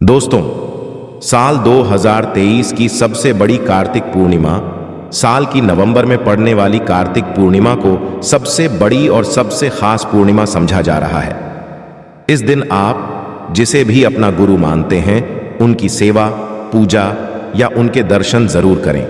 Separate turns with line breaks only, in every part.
दोस्तों, साल 2023 की सबसे बड़ी कार्तिक पूर्णिमा, साल की नवंबर में पड़ने वाली कार्तिक पूर्णिमा को सबसे बड़ी और सबसे खास पूर्णिमा समझा जा रहा है। इस दिन आप जिसे भी अपना गुरु मानते हैं, उनकी सेवा, पूजा या उनके दर्शन जरूर करें,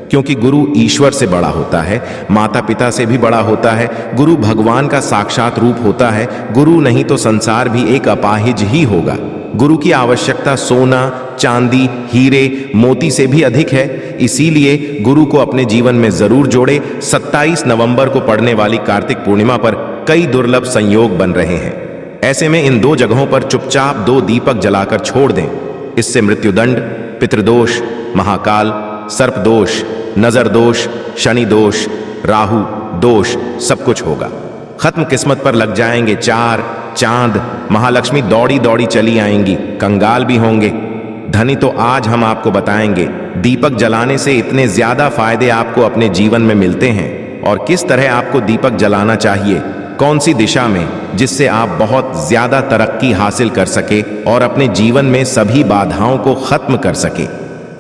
क्योंकि गुरु ईश्वर से बड़ा होता है, माता पिता से भी बड़ा होता है। गुरु भगवान का साक्षात रूप होता है। गुरु नहीं तो संसार भी एक अपाहिज ही होगा। गुरु की आवश्यकता सोना, चांदी, हीरे, मोती से भी अधिक है। इसीलिए गुरु को अपने जीवन में जरूर जोड़े। 27 नवंबर को पड़ने वाली कार्तिक पूर्णिमा पर कई दुर्लभ संयोग बन रहे हैं। ऐसे में इन दो जगहों पर चुपचाप 2 दीपक जलाकर छोड़ दें। इससे मृत्युदंड, पितृदोष, महाकाल, सर्पदोष, नजर दोष, शनि दोष, राहु दोष सब कुछ होगा खत्म। किस्मत पर लग जाएंगे 4 चांद। महालक्ष्मी दौड़ी दौड़ी चली आएंगी, कंगाल भी होंगे। धनी तो आज हम आपको बताएंगे दीपक जलाने से इतने ज्यादा फायदे आपको अपने जीवन में मिलते हैं और किस तरह आपको दीपक जलाना चाहिए, कौन सी दिशा में, जिससे आप बहुत ज्यादा तरक्की हासिल कर सके और अपने जीवन में सभी बाधाओं को खत्म कर सके।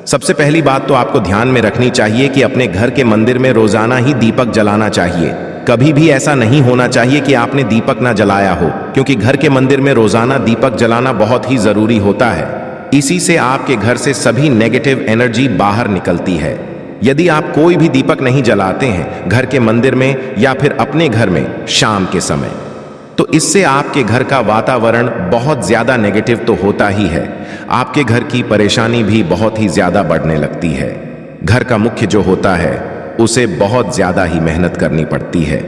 सबसे पहली बात तो आपको ध्यान में रखनी चाहिए कि अपने घर के मंदिर में रोजाना ही दीपक जलाना चाहिए। कभी भी ऐसा नहीं होना चाहिए कि आपने दीपक ना जलाया हो, क्योंकि घर के मंदिर में रोजाना दीपक जलाना बहुत ही जरूरी होता है। इसी से आपके घर से सभी नेगेटिव एनर्जी बाहर निकलती है। यदि आप कोई भी दीपक नहीं जलाते हैं घर के मंदिर में या फिर अपने घर में शाम के समय, तो इससे आपके घर का वातावरण बहुत ज्यादा नेगेटिव तो होता ही है, आपके घर की परेशानी भी बहुत ही ज्यादा बढ़ने लगती है। घर का मुख्य जो होता है उसे बहुत ज्यादा ही मेहनत करनी पड़ती है।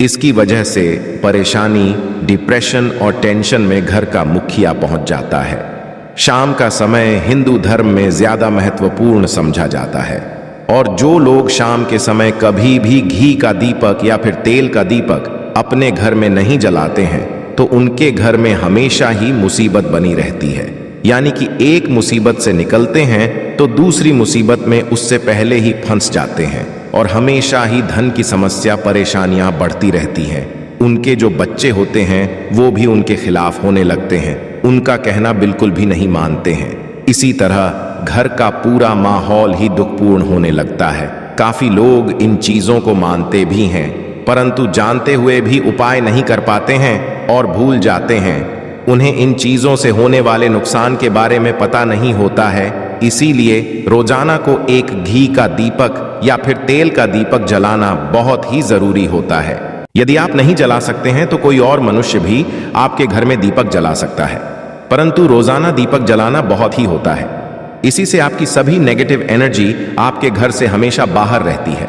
इसकी वजह से परेशानी, डिप्रेशन और टेंशन में घर का मुखिया पहुंच जाता है। शाम का समय हिंदू धर्म में ज्यादा महत्वपूर्ण समझा जाता है और जो लोग शाम के समय कभी भी घी का दीपक या फिर तेल का दीपक अपने घर में नहीं जलाते हैं, तो उनके घर में हमेशा ही मुसीबत बनी रहती है। यानी कि एक मुसीबत से निकलते हैं तो दूसरी मुसीबत में उससे पहले ही फंस जाते हैं और हमेशा ही धन की समस्या, परेशानियां बढ़ती रहती हैं। उनके जो बच्चे होते हैं वो भी उनके खिलाफ होने लगते हैं, उनका कहना बिल्कुल भी नहीं मानते हैं। इसी तरह घर का पूरा माहौल ही दुखपूर्ण होने लगता है। काफी लोग इन चीजों को मानते भी हैं, परंतु जानते हुए भी उपाय नहीं कर पाते हैं और भूल जाते हैं। उन्हें इन चीजों से होने वाले नुकसान के बारे में पता नहीं होता है। इसीलिए रोजाना को एक घी का दीपक या फिर तेल का दीपक जलाना बहुत ही जरूरी होता है। यदि आप नहीं जला सकते हैं तो कोई और मनुष्य भी आपके घर में दीपक जला सकता है, परंतु रोजाना दीपक जलाना बहुत ही होता है। इसी से आपकी सभी नेगेटिव एनर्जी आपके घर से हमेशा बाहर रहती है।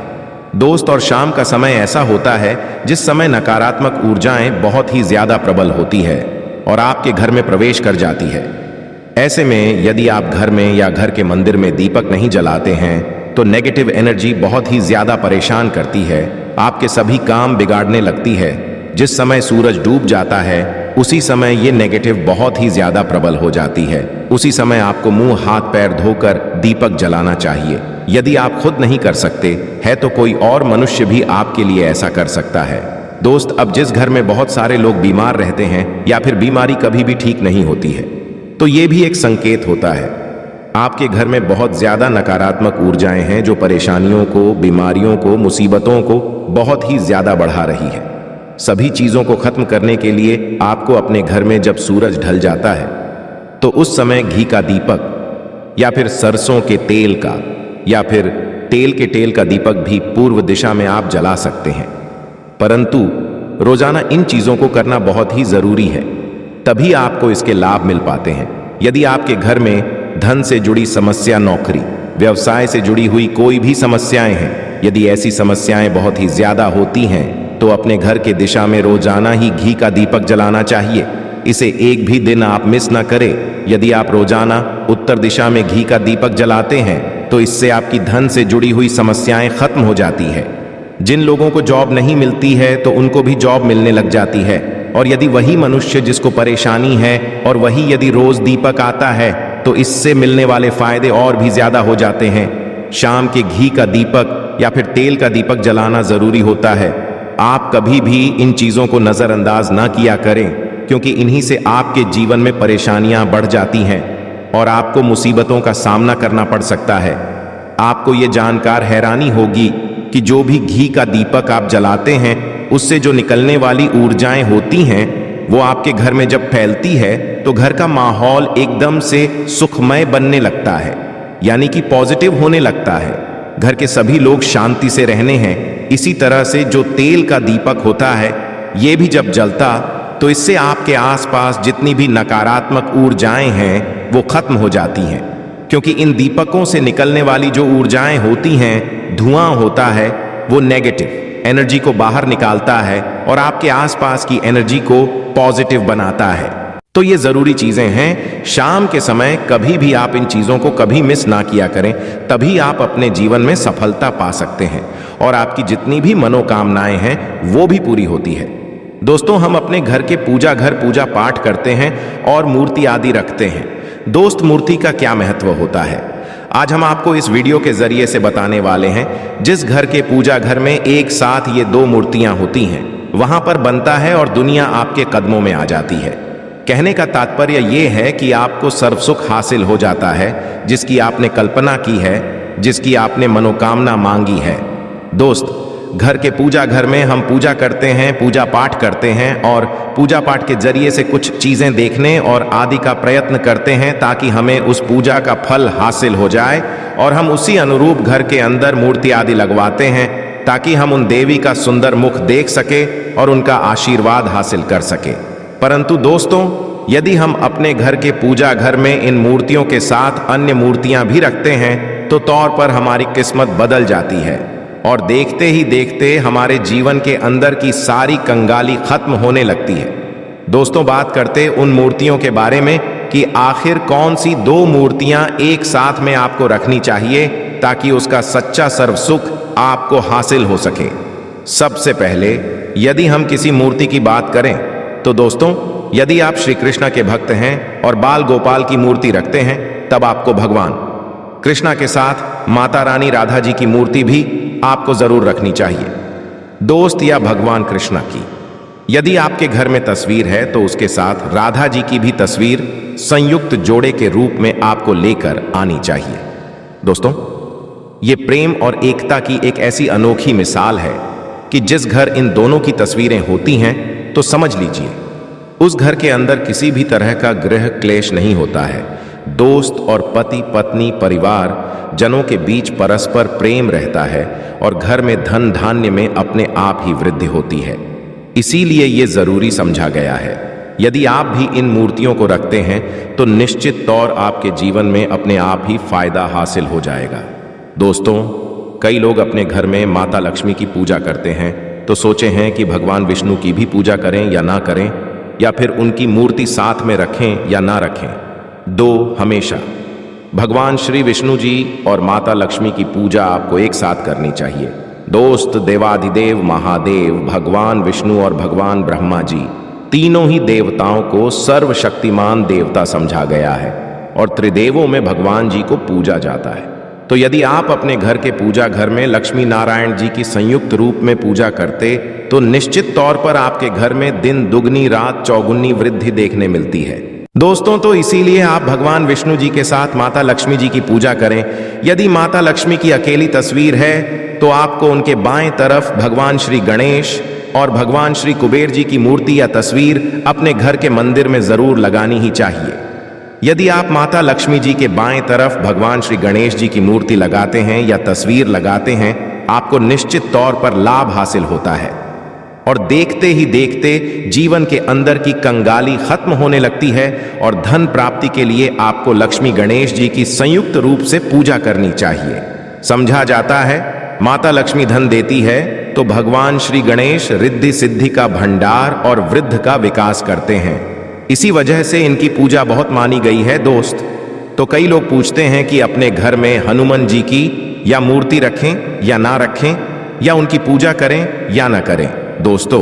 दोस्त, और शाम का समय ऐसा होता है जिस समय नकारात्मक ऊर्जाएं बहुत ही ज्यादा प्रबल होती है और आपके घर में प्रवेश कर जाती है। ऐसे में यदि आप घर में या घर के मंदिर में दीपक नहीं जलाते हैं तो नेगेटिव एनर्जी बहुत ही ज्यादा परेशान करती है, आपके सभी काम बिगाड़ने लगती है। जिस समय सूरज डूब जाता है उसी समय ये नेगेटिव बहुत ही ज्यादा प्रबल हो जाती है। उसी समय आपको मुंह हाथ पैर धोकर दीपक जलाना चाहिए। यदि आप खुद नहीं कर सकते है तो कोई और मनुष्य भी आपके लिए ऐसा कर सकता है। दोस्त, अब जिस घर में बहुत सारे लोग बीमार रहते हैं या फिर बीमारी कभी भी ठीक नहीं होती है, तो ये भी एक संकेत होता है आपके घर में बहुत ज्यादा नकारात्मक ऊर्जाएं हैं जो परेशानियों को, बीमारियों को, मुसीबतों को बहुत ही ज्यादा बढ़ा रही है। सभी चीजों को खत्म करने के लिए आपको अपने घर में जब सूरज ढल जाता है तो उस समय घी का दीपक या फिर सरसों के तेल का या फिर तेल का दीपक भी पूर्व दिशा में आप जला सकते हैं। परंतु रोजाना इन चीजों को करना बहुत ही जरूरी है, तभी आपको इसके लाभ मिल पाते हैं। यदि आपके घर में धन से जुड़ी समस्या, नौकरी, व्यवसाय से जुड़ी हुई कोई भी समस्याएं हैं, यदि ऐसी समस्याएं बहुत ही ज्यादा होती हैं तो अपने घर के दिशा में रोजाना ही घी का दीपक जलाना चाहिए। इसे एक भी दिन आप मिस ना करें। यदि आप रोजाना उत्तर दिशा में घी का दीपक जलाते हैं तो इससे आपकी धन से जुड़ी हुई समस्याएं खत्म हो जाती है। जिन लोगों को जॉब नहीं मिलती है तो उनको भी जॉब मिलने लग जाती है, और यदि वही मनुष्य जिसको परेशानी है और वही यदि रोज दीपक आता है तो इससे मिलने वाले फायदे और भी ज्यादा हो जाते हैं। शाम के घी का दीपक या फिर तेल का दीपक जलाना जरूरी होता है। आप कभी भी इन चीजों को नजरअंदाज ना किया करें, क्योंकि इन्हीं से आपके जीवन में परेशानियां बढ़ जाती हैं। और आपको मुसीबतों का सामना करना पड़ सकता है। आपको ये जानकर हैरानी होगी कि जो भी घी का दीपक आप जलाते हैं उससे जो निकलने वाली ऊर्जाएं होती हैं वो आपके घर में जब फैलती है तो घर का माहौल एकदम से सुखमय बनने लगता है, यानी कि पॉजिटिव होने लगता है। घर के सभी लोग शांति से रहने हैं। इसी तरह से जो तेल का दीपक होता है ये भी जब जलता तो इससे आपके आसपास जितनी भी नकारात्मक ऊर्जाएं हैं वो खत्म हो जाती हैं, क्योंकि इन दीपकों से निकलने वाली जो ऊर्जाएं होती हैं, धुआं होता है, वो नेगेटिव एनर्जी को बाहर निकालता है और आपके आसपास की एनर्जी को पॉजिटिव बनाता है। तो ये जरूरी चीजें हैं। शाम के समय कभी भी आप इन चीजों को कभी मिस ना किया करें, तभी आप अपने जीवन में सफलता पा सकते हैं और आपकी जितनी भी मनोकामनाएं हैं वो भी पूरी होती है। दोस्तों, हम अपने घर के पूजा पाठ करते हैं और मूर्ति आदि रखते हैं। दोस्त, मूर्ति का क्या महत्व होता है, आज हम आपको इस वीडियो के जरिए से बताने वाले हैं। जिस घर के पूजा घर में एक साथ ये दो मूर्तियां होती हैं वहां पर बनता है और दुनिया आपके कदमों में आ जाती है। कहने का तात्पर्य ये है कि आपको सर्वसुख हासिल हो जाता है, जिसकी आपने कल्पना की है, जिसकी आपने मनोकामना मांगी है। दोस्त, घर के पूजा घर में हम पूजा करते हैं, पूजा पाठ करते हैं और पूजा पाठ के जरिए से कुछ चीजें देखने और आदि का प्रयत्न करते हैं ताकि हमें उस पूजा का फल हासिल हो जाए और हम उसी अनुरूप घर के अंदर मूर्ति आदि लगवाते हैं ताकि हम उन देवी का सुंदर मुख देख सके और उनका आशीर्वाद हासिल कर सके। परंतु दोस्तों, यदि हम अपने घर के पूजा घर में इन मूर्तियों के साथ अन्य मूर्तियां भी रखते हैं तो तौर पर हमारी किस्मत बदल जाती है और देखते ही देखते हमारे जीवन के अंदर की सारी कंगाली खत्म होने लगती है। दोस्तों, बात करते उन मूर्तियों के बारे में कि आखिर कौन सी दो मूर्तियां एक साथ में आपको रखनी चाहिए ताकि उसका सच्चा सर्वसुख आपको हासिल हो सके। सबसे पहले यदि हम किसी मूर्ति की बात करें तो दोस्तों, यदि आप श्री कृष्ण के भक्त हैं और बाल गोपाल की मूर्ति रखते हैं तब आपको भगवान कृष्णा के साथ माता रानी राधा जी की मूर्ति भी आपको जरूर रखनी चाहिए। दोस्त, या भगवान कृष्णा की यदि आपके घर में तस्वीर है तो उसके साथ राधा जी की भी तस्वीर संयुक्त जोड़े के रूप में आपको लेकर आनी चाहिए। दोस्तों, ये प्रेम और एकता की एक ऐसी अनोखी मिसाल है कि जिस घर इन दोनों की तस्वीरें होती हैं तो समझ लीजिए उस घर के अंदर किसी भी तरह का गृह क्लेश नहीं होता है। दोस्त और पति पत्नी परिवार जनों के बीच परस्पर प्रेम रहता है और घर में धन धान्य में अपने आप ही वृद्धि होती है। इसीलिए ये जरूरी समझा गया है। यदि आप भी इन मूर्तियों को रखते हैं तो निश्चित तौर आपके जीवन में अपने आप ही फायदा हासिल हो जाएगा। दोस्तों, कई लोग अपने घर में माता लक्ष्मी की पूजा करते हैं तो सोचे हैं कि भगवान विष्णु की भी पूजा करें या ना करें, या फिर उनकी मूर्ति साथ में रखें या ना रखें। हमेशा भगवान श्री विष्णु जी और माता लक्ष्मी की पूजा आपको एक साथ करनी चाहिए। दोस्त, देवाधिदेव महादेव भगवान विष्णु और भगवान ब्रह्मा जी तीनों ही देवताओं को सर्वशक्तिमान देवता समझा गया है और त्रिदेवों में भगवान जी को पूजा जाता है। तो यदि आप अपने घर के पूजा घर में लक्ष्मी नारायण जी की संयुक्त रूप में पूजा करते तो निश्चित तौर पर आपके घर में दिन दुगनी रात चौगुनी वृद्धि देखने मिलती है। दोस्तों, तो इसीलिए आप भगवान विष्णु जी के साथ माता लक्ष्मी जी की पूजा करें। यदि माता लक्ष्मी की अकेली तस्वीर है तो आपको उनके बाएं तरफ भगवान श्री गणेश और भगवान श्री कुबेर जी की मूर्ति या तस्वीर अपने घर के मंदिर में जरूर लगानी ही चाहिए। यदि आप माता लक्ष्मी जी के बाएं तरफ भगवान श्री गणेश जी की मूर्ति लगाते हैं या तस्वीर लगाते हैं, आपको निश्चित तौर पर लाभ हासिल होता है और देखते ही देखते जीवन के अंदर की कंगाली खत्म होने लगती है और धन प्राप्ति के लिए आपको लक्ष्मी गणेश जी की संयुक्त रूप से पूजा करनी चाहिए। समझा जाता है माता लक्ष्मी धन देती है तो भगवान श्री गणेश रिद्धि सिद्धि का भंडार और वृद्ध का विकास करते हैं। इसी वजह से इनकी पूजा बहुत मानी गई है। दोस्त, तो कई लोग पूछते हैं कि अपने घर में हनुमान जी की या मूर्ति रखें या ना रखें, या उनकी पूजा करें या ना करें। दोस्तों,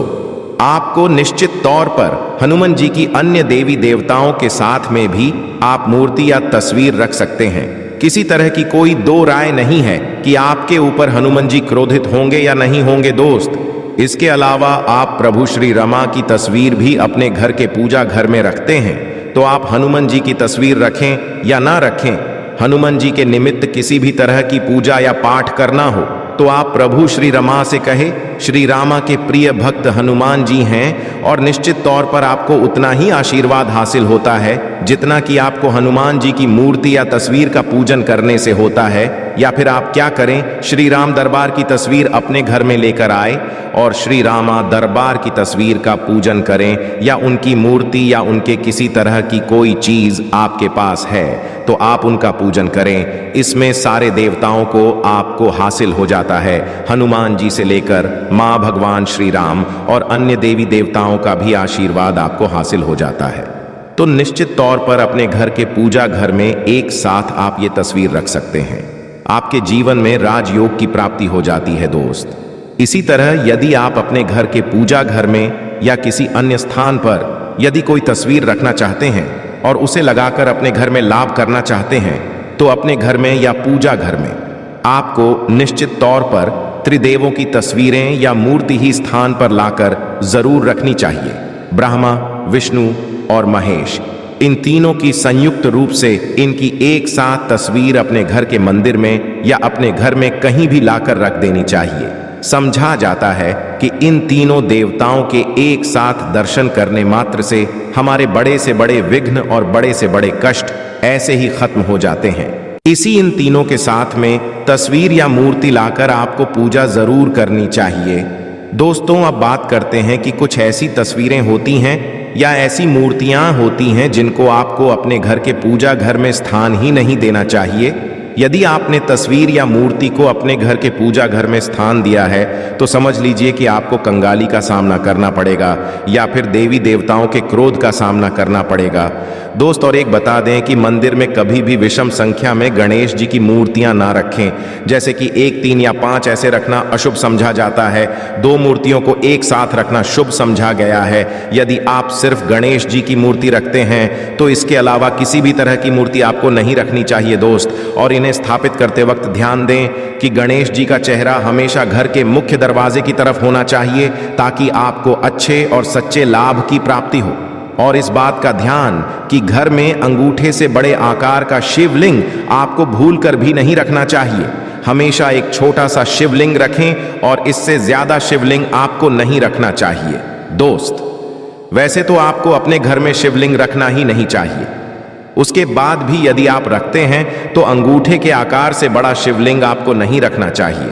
आपको निश्चित तौर पर हनुमान जी की अन्य देवी देवताओं के साथ में भी आप मूर्ति या तस्वीर रख सकते हैं। किसी तरह की कोई दो राय नहीं है कि आपके ऊपर हनुमान जी क्रोधित होंगे या नहीं होंगे। दोस्त, इसके अलावा आप प्रभु श्री रमा की तस्वीर भी अपने घर के पूजा घर में रखते हैं तो आप हनुमान जी की तस्वीर रखें या ना रखें, हनुमान जी के निमित्त किसी भी तरह की पूजा या पाठ करना हो तो आप प्रभु श्री रमा से कहे, श्री रामा के प्रिय भक्त हनुमान जी हैं और निश्चित तौर पर आपको उतना ही आशीर्वाद हासिल होता है जितना कि आपको हनुमान जी की मूर्ति या तस्वीर का पूजन करने से होता है। या फिर आप क्या करें, श्री राम दरबार की तस्वीर अपने घर में लेकर आए और श्री रामा दरबार की तस्वीर का पूजन करें, या उनकी मूर्ति या उनके किसी तरह की कोई चीज आपके पास है तो आप उनका पूजन करें। इसमें सारे देवताओं को आपको हासिल हो जाता है, हनुमान जी से लेकर मां भगवान श्री राम और अन्य देवी देवताओं का भी आशीर्वाद आपको हासिल हो जाता है। तो निश्चित तौर पर अपने घर के पूजा घर में एक साथ आप ये तस्वीर रख सकते हैं, आपके जीवन में राजयोग की प्राप्ति हो जाती है दोस्त। इसी तरह यदि आप अपने घर के पूजा घर में या किसी अन्य स्थान पर यदि कोई तस्वीर रखना चाहते हैं और उसे लगाकर अपने घर में लाभ करना चाहते हैं तो अपने घर में या पूजा घर में आपको निश्चित तौर पर त्रिदेवों की तस्वीरें या मूर्ति ही स्थान पर लाकर जरूर रखनी चाहिए। ब्रह्मा, विष्णु और महेश, इन तीनों की संयुक्त रूप से इनकी एक साथ तस्वीर अपने घर के मंदिर में या अपने घर में कहीं भी लाकर रख देनी चाहिए। समझा जाता है कि इन तीनों देवताओं के एक साथ दर्शन करने मात्र से हमारे बड़े से बड़े विघ्न और बड़े से बड़े कष्ट ऐसे ही खत्म हो जाते हैं। इसी इन तीनों के साथ में तस्वीर या मूर्ति लाकर आपको पूजा जरूर करनी चाहिए। दोस्तों, अब बात करते हैं कि कुछ ऐसी तस्वीरें होती हैं या ऐसी मूर्तियां होती हैं जिनको आपको अपने घर के पूजा घर में स्थान ही नहीं देना चाहिए। यदि आपने तस्वीर या मूर्ति को अपने घर के पूजा घर में स्थान दिया है तो समझ लीजिए कि आपको कंगाली का सामना करना पड़ेगा या फिर देवी देवताओं के क्रोध का सामना करना पड़ेगा दोस्त। और एक बता दें कि मंदिर में कभी भी विषम संख्या में गणेश जी की मूर्तियां ना रखें, जैसे कि 1, 3 या 5 ऐसे रखना अशुभ समझा जाता है। 2 मूर्तियों को एक साथ रखना शुभ समझा गया है। यदि आप सिर्फ गणेश जी की मूर्ति रखते हैं तो इसके अलावा किसी भी तरह की मूर्ति आपको नहीं रखनी चाहिए दोस्त। और इन्हें स्थापित करते वक्त ध्यान दें कि गणेश जी का चेहरा हमेशा घर के मुख्य दरवाजे की तरफ होना चाहिए ताकि आपको अच्छे और सच्चे लाभ की प्राप्ति हो। और इस बात का ध्यान कि घर में अंगूठे से बड़े आकार का शिवलिंग आपको भूलकर भी नहीं रखना चाहिए। हमेशा एक छोटा सा शिवलिंग रखें और इससे ज्यादा शिवलिंग आपको नहीं रखना चाहिए दोस्त। वैसे तो आपको अपने घर में शिवलिंग रखना ही नहीं चाहिए, उसके बाद भी यदि आप रखते हैं तो अंगूठे के आकार से बड़ा शिवलिंग आपको नहीं रखना चाहिए।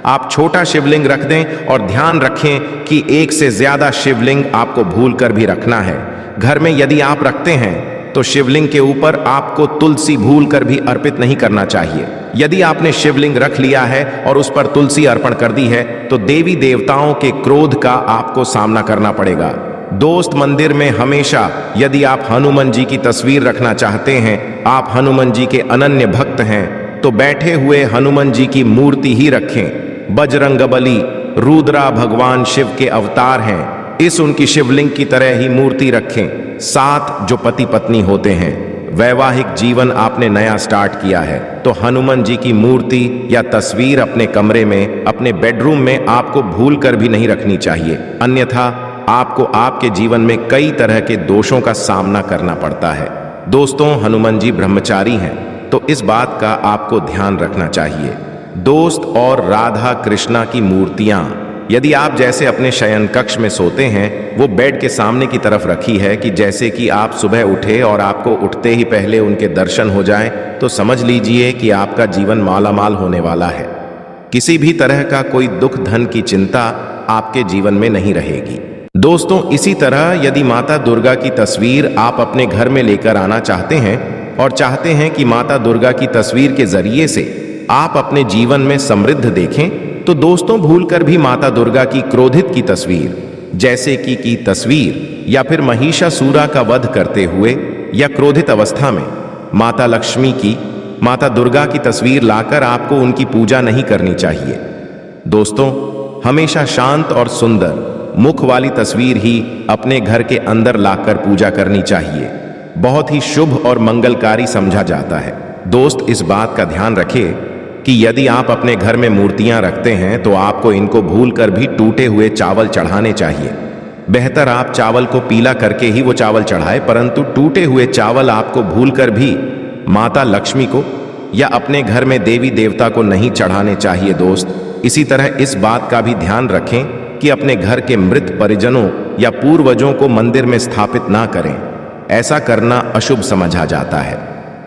आप छोटा शिवलिंग रख दें और ध्यान रखें कि एक से ज्यादा शिवलिंग आपको भूलकर भी रखना है। घर में यदि आप रखते हैं तो शिवलिंग के ऊपर आपको तुलसी भूलकर भी अर्पित नहीं करना चाहिए। यदि आपने शिवलिंग रख लिया है और उस पर तुलसी अर्पण कर दी है तो देवी देवताओं के क्रोध का आपको सामना करना पड़ेगा दोस्त। मंदिर में हमेशा यदि आप हनुमान जी की तस्वीर रखना चाहते हैं, आप हनुमान जी के अनन्य भक्त हैं तो बैठे हुए हनुमान जी की मूर्ति ही रखें। बजरंगबली रुद्रा भगवान शिव के अवतार हैं, इस उनकी शिवलिंग की तरह ही मूर्ति रखें। 7 जो पति पत्नी होते हैं, वैवाहिक जीवन आपने नया स्टार्ट किया है तो हनुमान जी की मूर्ति या तस्वीर अपने कमरे में, अपने बेडरूम में आपको भूल कर भी नहीं रखनी चाहिए, अन्यथा आपको आपके जीवन में कई तरह के दोषों का सामना करना पड़ता है। दोस्तों, हनुमान जी ब्रह्मचारी हैं तो इस बात का आपको ध्यान रखना चाहिए दोस्त। और राधा कृष्णा की मूर्तियां यदि आप जैसे अपने शयन कक्ष में सोते हैं वो बेड के सामने की तरफ रखी है कि जैसे कि आप सुबह उठे और आपको उठते ही पहले उनके दर्शन हो जाएं, तो समझ लीजिए कि आपका जीवन मालामाल होने वाला है। किसी भी तरह का कोई दुख धन की चिंता आपके जीवन में नहीं रहेगी दोस्तों। इसी तरह यदि माता दुर्गा की तस्वीर आप अपने घर में लेकर आना चाहते हैं और चाहते हैं कि माता दुर्गा की तस्वीर के जरिए से आप अपने जीवन में समृद्ध देखें तो दोस्तों भूलकर भी माता दुर्गा की क्रोधित की तस्वीर, जैसे कि तस्वीर या फिर महिषासुरा का वध करते हुए या क्रोधित अवस्था में माता लक्ष्मी की, माता दुर्गा की तस्वीर लाकर आपको उनकी पूजा नहीं करनी चाहिए दोस्तों। हमेशा शांत और सुंदर मुख वाली तस्वीर ही अपने घर के अंदर लाकर पूजा करनी चाहिए, बहुत ही शुभ और मंगलकारी समझा जाता है दोस्त। इस बात का ध्यान रखिए कि यदि आप अपने घर में मूर्तियां रखते हैं तो आपको इनको भूलकर भी टूटे हुए चावल चढ़ाने चाहिए। बेहतर आप चावल को पीला करके ही वो चावल चढ़ाए, परंतु टूटे हुए चावल आपको भूलकर भी माता लक्ष्मी को या अपने घर में देवी देवता को नहीं चढ़ाने चाहिए दोस्त। इसी तरह इस बात का भी ध्यान रखें कि अपने घर के मृत परिजनों या पूर्वजों को मंदिर में स्थापित ना करें। ऐसा करना अशुभ समझा जाता है,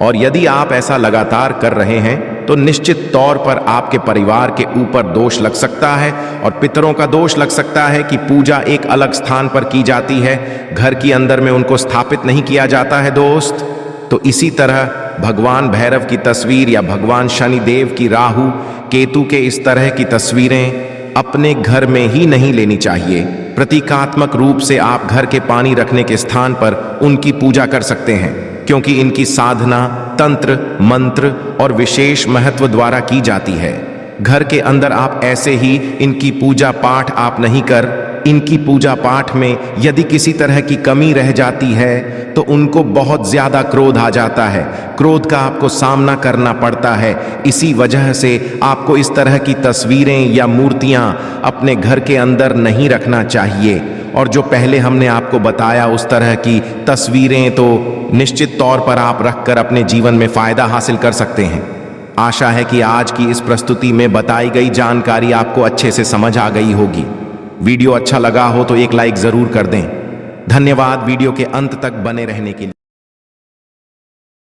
और यदि आप ऐसा लगातार कर रहे हैं तो निश्चित तौर पर आपके परिवार के ऊपर दोष लग सकता है और पितरों का दोष लग सकता है कि पूजा एक अलग स्थान पर की जाती है, घर के अंदर में उनको स्थापित नहीं किया जाता है दोस्त। तो इसी तरह भगवान भैरव की तस्वीर या भगवान शनिदेव की राहु केतु के इस तरह की तस्वीरें अपने घर में ही नहीं लेनी चाहिए। प्रतीकात्मक रूप से आप घर के पानी रखने के स्थान पर उनकी पूजा कर सकते हैं, क्योंकि इनकी साधना तंत्र मंत्र और विशेष महत्व द्वारा की जाती है। घर के अंदर आप ऐसे ही इनकी पूजा पाठ आप नहीं कर, इनकी पूजा पाठ में यदि किसी तरह की कमी रह जाती है तो उनको बहुत ज्यादा क्रोध आ जाता है, क्रोध का आपको सामना करना पड़ता है। इसी वजह से आपको इस तरह की तस्वीरें या मूर्तियां अपने घर के अंदर नहीं रखना चाहिए। और जो पहले हमने आपको बताया उस तरह की तस्वीरें तो निश्चित तौर पर आप रखकर अपने जीवन में फायदा हासिल कर सकते हैं। आशा है कि आज की इस प्रस्तुति में बताई गई जानकारी आपको अच्छे से समझ आ गई होगी। वीडियो अच्छा लगा हो तो एक लाइक जरूर कर दें। धन्यवाद वीडियो के अंत तक बने रहने के लिए।